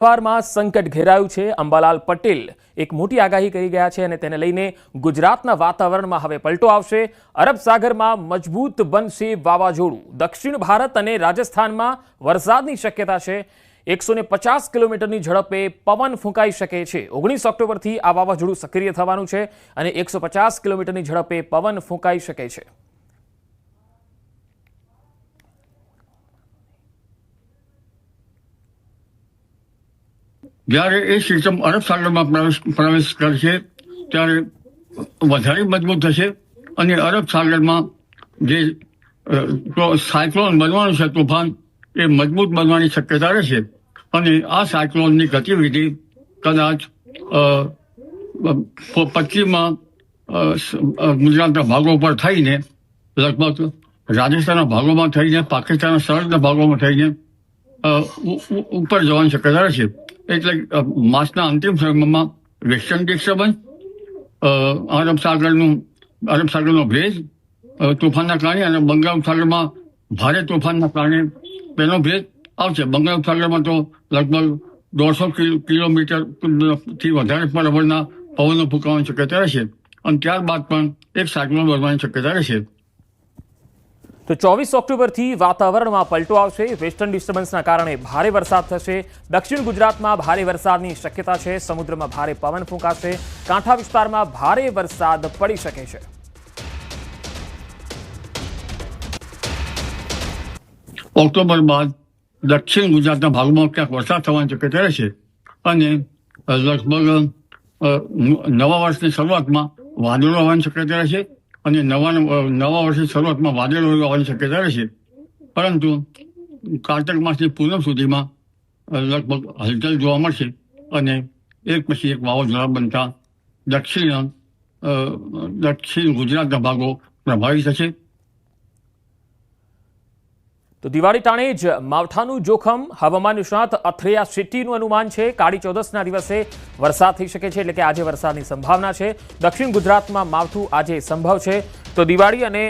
માં સંકટ ઘેરાયું છે। અંબાલાલ પટેલ એક મોટી આગાહી કરી ગયા છે અને તેને લઈને ગુજરાતના વાતાવરણમાં હવે પલટો આવશે। અરબ સાગરમાં મજબૂત બનશે વાવાઝોડું। દક્ષિણ ભારત અને રાજસ્થાનમાં વરસાદની શક્યતા છે। 150 કિલોમીટરની ઝડપે પવન ફૂંકાઈ શકે છે। 19 ઓક્ટોબરથી આ વાવાઝોડું સક્રિય થવાનું છે અને 150 કિલોમીટરની ઝડપે પવન ફૂંકાઈ શકે છે। જ્યારે એ સિસ્ટમ અરબ સાગરમાં પ્રવેશ કરશે ત્યારે વધારે મજબૂત થશે અને અરબ સાગરમાં જે સાયક્લોન બનવાનું છે તોફાન એ મજબૂત બનવાની શક્યતા રહેશે અને આ સાયક્લોનની ગતિવિધિ કદાચ પશ્ચિમમાં ગુજરાતના ભાગો પર થઈને લગભગ રાજસ્થાનના ભાગોમાં થઈને પાકિસ્તાનના સરહદના ભાગોમાં થઈને ઉપર જવાની શક્યતા રહેશે। એટલે માસના અંતિમ સમયમાં વેસ્ટર્ન ડિસ્ટર્બન્સ અરબ સાગરનો ભેજ તોફાનના કારણે અને બંગાળ સાગરમાં ભારે તોફાનના કારણે તેનો ભેજ આવશે। બંગાળ સાગરમાં તો લગભગ 150 કિલોમીટરથી વધારે બરાબરના પવનો ફૂંકાવાની શક્યતા રહેશે અને ત્યારબાદ પણ એક સાયક્લોન બનવાની શક્યતા રહેશે। તો 24 ઓક્ટોબરથી વાતાવરણમાં પલટો આવશે। વેસ્ટર્ન ડિસ્ટર્બન્સના કારણે ભારે વરસાદ થશે। દક્ષિણ ગુજરાતમાં ભારે વરસાદની શક્યતા છે। સમુદ્રમાં ભારે પવન ફૂંકાશે। કાંઠા વિસ્તારમાં ભારે વરસાદ પડી શકે છે। ઓક્ટોબર બાદ દક્ષિણ ગુજરાતના ભાગમાં ક્યાંક વરસાદ થવાની શક્યતા રહેશે અને લગભગ નવા વર્ષની શરૂઆતમાં વાદળો આવવાની શક્યતા રહેશે અને નવા વર્ષની શરૂઆતમાં વાદળો આવવાની શક્યતા રહેશે, પરંતુ કારતક માસની પૂનમ સુધીમાં લગભગ હલચલ જોવા મળશે અને એક પછી એક વાવાઝોડા બનતા દક્ષિણ ગુજરાતના ભાગો પ્રભાવિત થશે। તો દિવાળી ટાણે જ માવઠાનું જોખમ। હવામાન નિષ્ણાત અથરેયા શેટ્ટીનું અનુમાન છે કાળી ચૌદસના દિવસે વરસાદ થઈ શકે છે, એટલે કે આજે વરસાદની સંભાવના છે। દક્ષિણ ગુજરાતમાં માવઠું આજે સંભવ છે, તો દિવાળી અને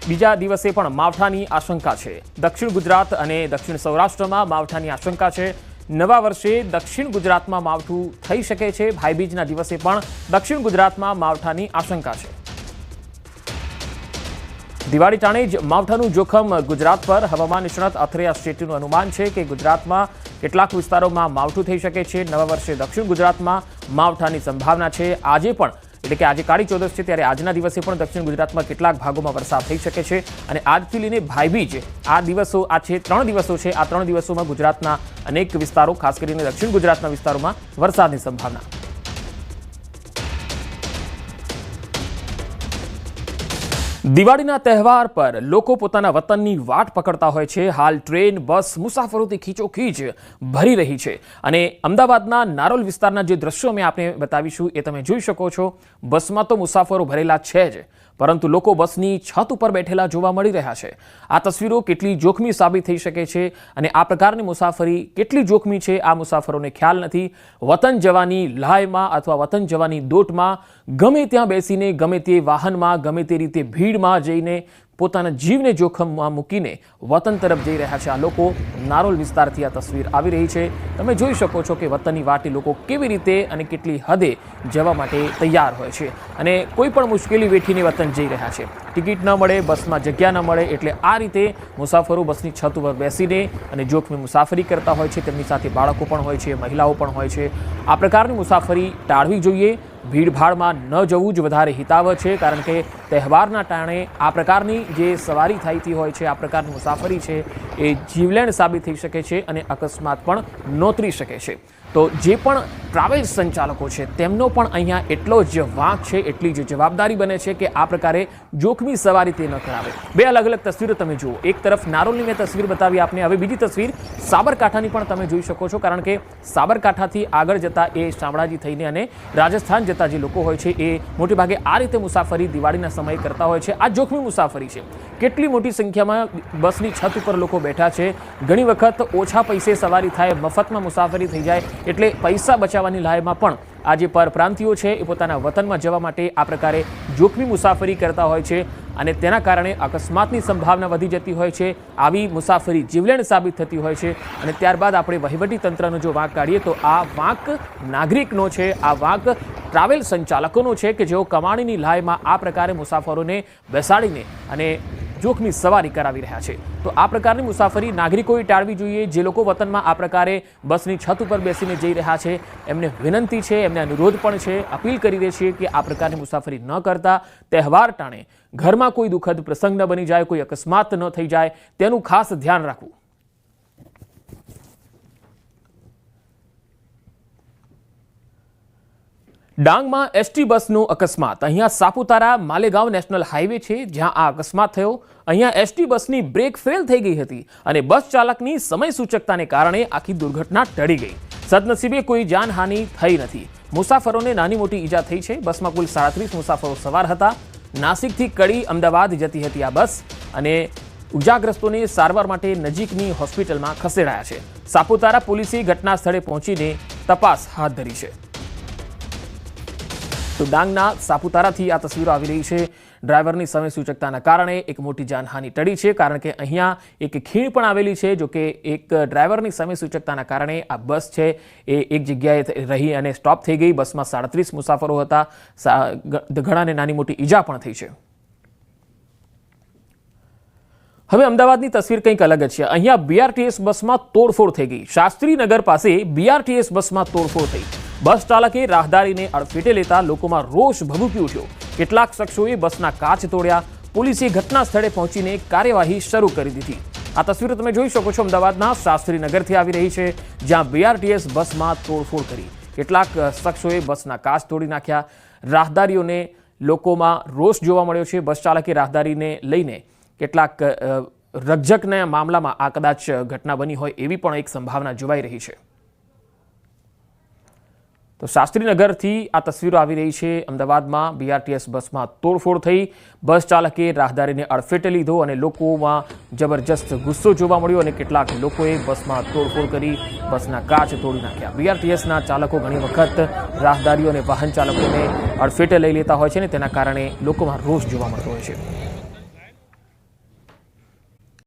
બીજા દિવસે પણ માવઠાની આશંકા છે। દક્ષિણ ગુજરાત અને દક્ષિણ સૌરાષ્ટ્રમાં માવઠાની આશંકા છે। નવા વર્ષે દક્ષિણ ગુજરાતમાં માવઠું થઈ શકે છે। ભાઈબીજના દિવસે પણ દક્ષિણ ગુજરાતમાં માવઠાની આશંકા છે। દિવાળી ટાણે જ માવઠાનું જોખમ ગુજરાત પર। હવામાન નિષ્ણાત અથરેયા શેટ્ટીનું અનુમાન છે કે ગુજરાતમાં કેટલાક વિસ્તારોમાં માવઠું થઈ શકે છે। નવા વર્ષે દક્ષિણ ગુજરાતમાં માવઠાની સંભાવના છે। આજે પણ, એટલે કે આજે કાળી ચૌદસ છે ત્યારે આજના દિવસે પણ દક્ષિણ ગુજરાતમાં કેટલાક ભાગોમાં વરસાદ થઈ શકે છે અને આજથી લઈને ભાઈબીજ આ દિવસો આ છે 3 દિવસો છે। આ 3 દિવસોમાં ગુજરાતના અનેક વિસ્તારો, ખાસ કરીને દક્ષિણ ગુજરાતના વિસ્તારોમાં વરસાદની સંભાવના। દિવાળીના તહેવાર પર લોકો પોતાના વતનની વાટ પકડતા હોય છે। હાલ ટ્રેન, બસ મુસાફરોથી ખીચોખીચ ભરી રહી છે અને અમદાવાદના નારોલ વિસ્તારના જે દ્રશ્યો અમે આપને બતાવીશું એ તમે જોઈ શકો છો। બસમાં તો મુસાફરો ભરેલા છે જ, પરંતુ લોકો બસની છત ઉપર બેઠેલા જોવા મળી રહ્યા છે। આ તસવીરો કેટલી જોખમી સાબિત થઈ શકે છે અને આ પ્રકારની મુસાફરી કેટલી જોખમી છે આ મુસાફરોને ખ્યાલ નથી। વતન જવાની લાયમાં અથવા વતન જવાની દોટમાં ગમે ત્યાં બેસીને, ગમે તે વાહનમાં, ગમે તે રીતે ભીડમાં જઈને પોતાના જીવને જોખમમાં મૂકીને વતન તરફ જઈ રહ્યા છે આ લોકો। નારોલ વિસ્તારથી આ તસવીર આવી રહી છે। તમે જોઈ શકો છો કે વતનની વાટે લોકો કેવી રીતે અને કેટલી હદે જવા માટે તૈયાર હોય છે અને કોઈ પણ મુશ્કેલી વેઠીને વતન જઈ રહ્યા છે। ટિકિટ ન મળે, બસમાં જગ્યા ન મળે, એટલે આ રીતે મુસાફરો બસની છત ઉપર બેસીને અને જોખમી મુસાફરી કરતા હોય છે। તેમની સાથે બાળકો પણ હોય છે, મહિલાઓ પણ હોય છે। આ પ્રકારની મુસાફરી ટાળવી જોઈએ। ભીડભાડમાં ન જવું જ વધારે હિતાવહ છે, કારણ કે તહેવારના ટાણે આ પ્રકારની જે સવારી થતી હોય છે, આ પ્રકારની મુસાફરી છે એ જીવલેણ સાબિત થઈ શકે છે અને અકસ્માત પણ નોતરી શકે છે। તો જે પણ ટ્રાવેલ્સ સંચાલકો છે તેમનો પણ અહીંયા એટલો જ વાંક છે, એટલી જ જવાબદારી બને છે કે આ પ્રકારે જોખમી સવારી તે ન કરાવે। બે અલગ અલગ તસવીરો તમે જુઓ। એક તરફ નારોલની મેં તસવીર બતાવી આપને, હવે બીજી તસવીર સાબરકાંઠાની પણ તમે જોઈ શકો છો, કારણ કે સાબરકાંઠાથી આગળ જતા એ શામળાજી થઈને અને રાજસ્થાન જતા જે લોકો હોય છે એ મોટે ભાગે આ રીતે મુસાફરી દિવાળીના સમયે કરતા હોય છે। આ જોખમી મુસાફરી છે। કેટલી મોટી સંખ્યામાં બસની છત ઉપર લોકો બેઠા છે। ઘણી વખત ઓછા પૈસે સવારી થાય, મફતમાં મુસાફરી થઈ જાય, એટલે પૈસા બચાવવાની લાયમાં પણ આ જે પરપ્રાંતિયો છે એ પોતાના વતનમાં જવા માટે આ પ્રકારે જોખમી મુસાફરી કરતા હોય છે। અને તેના કારણે અકસ્માતની સંભાવના વધી જતી હોય છે। આવી મુસાફરી જીવલેણ સાબિત થતી હોય છે અને ત્યારબાદ આપણે વહીવટી તંત્રનો જો વાંક કાઢીએ તો આ વાંક નાગરિકનો છે, આ વાંક ટ્રાવેલ સંચાલકોનો છે કે જેઓ કમાણીની લાયમાં આ પ્રકારે મુસાફરોને બેસાડીને અને જોખમી સવારી કરાવી રહ્યા છે। તો આ પ્રકારની મુસાફરી નાગરિકોએ ટાળવી જોઈએ। જે લોકો વતનમાં આ પ્રકારે બસની છત ઉપર બેસીને જઈ રહ્યા છે એમને વિનંતી છે, એમને અનુરોધ પણ છે, અપીલ કરી દે છે કે આ પ્રકારની મુસાફરી ન કરતા તહેવાર ટાણે ઘરમાં કોઈ દુઃખદ પ્રસંગ ન બની જાય, કોઈ અકસ્માત ન થઈ જાય તેનું ખાસ ધ્યાન રાખવું। ડાંગમાં એસટી બસનો અકસ્માત। અહીંયા સાપુતારા માલેગાંવ નેશનલ હાઈવે છે જ્યાં આ અકસ્માત થયો। અહીંયા એસટી બસની બ્રેક ફેલ થઈ ગઈ હતી અને બસ ચાલકની સમય સૂચકતાને કારણે આખી દુર્ઘટના ટળી ગઈ। સદનસીબે કોઈ જાનહાનિ થઈ નથી। મુસાફરોને નાની મોટી ઈજા થઈ છે। બસમાં કુલ 37 મુસાફરો સવાર હતા। નાસિકથી કડી અમદાવાદ જતી હતી આ બસ અને ઈજાગ્રસ્તોને સારવાર માટે નજીકની હોસ્પિટલમાં ખસેડાયા છે। સાપુતારા પોલીસે ઘટના સ્થળે પહોંચીને તપાસ હાથ ધરી છે। તો ડાંગના સાપુતારાથી આ તસવીરો આવી રહી છે। ડ્રાઈવરની સમય સૂચકતાના કારણે એક મોટી જાનહાનિ ટળી છે કારણ કે અહીંયા એક ખીણ પણ આવેલી છે। જો કે એક ડ્રાઈવરની સમય સૂચકતાના કારણે આ બસ છે એ એક જગ્યાએ રહી અને સ્ટોપ થઈ ગઈ। બસમાં 37 મુસાફરો હતા। ઘણાને નાની મોટી ઈજા પણ થઈ છે। હવે અમદાવાદની તસવીર કંઈક અલગ જ છે। અહીંયા બીઆરટીએસ બસમાં તોડફોડ થઈ ગઈ। શાસ્ત્રીનગર પાસે બીઆરટીએસ બસમાં તોડફોડ થઈ। બસ ચાલકે રાહદારીને અડફેટે લેતા લોકોમાં રોષ ભભૂકી ઉઠ્યો। કેટલાક શખ્સોએ બસના કાચ તોડ્યા। પોલીસે ઘટના સ્થળે પહોંચીને કાર્યવાહી શરૂ કરી દીધી। આ તસવીરો તમે જોઈ શકો છો અમદાવાદના શાસ્ત્રીનગરથી આવી રહી છે જ્યાં બીઆરટીએસ બસમાં તોડફોડ કરી। કેટલાક શખ્સોએ બસના કાચ તોડી નાખ્યા। રાહદારીઓને લોકોમાં રોષ જોવા મળ્યો છે। બસ ચાલકે રાહદારીને લઈને કેટલાક રકઝકના મામલામાં આ કદાચ ઘટના બની હોય એવી પણ એક સંભાવના જોવાઈ રહી છે। તો શાસ્ત્રીનગરથી આ તસવીરો આવી રહી છે। અમદાવાદમાં બીઆરટીએસ બસમાં તોડફોડ થઈ। બસ ચાલકે રાહદારીને અડફેટે લીધો અને લોકોમાં જબરજસ્ત ગુસ્સો જોવા મળ્યો અને કેટલાક લોકોએ બસમાં તોડફોડ કરી બસના કાચ તોડી નાખ્યા। બીઆરટીએસના ચાલકો ઘણી વખત રાહદારીઓ અને વાહન ચાલકોને અડફેટે લઈ લેતા હોય છે ને તેના કારણે લોકોમાં રોષ જોવા મળતો હોય છે।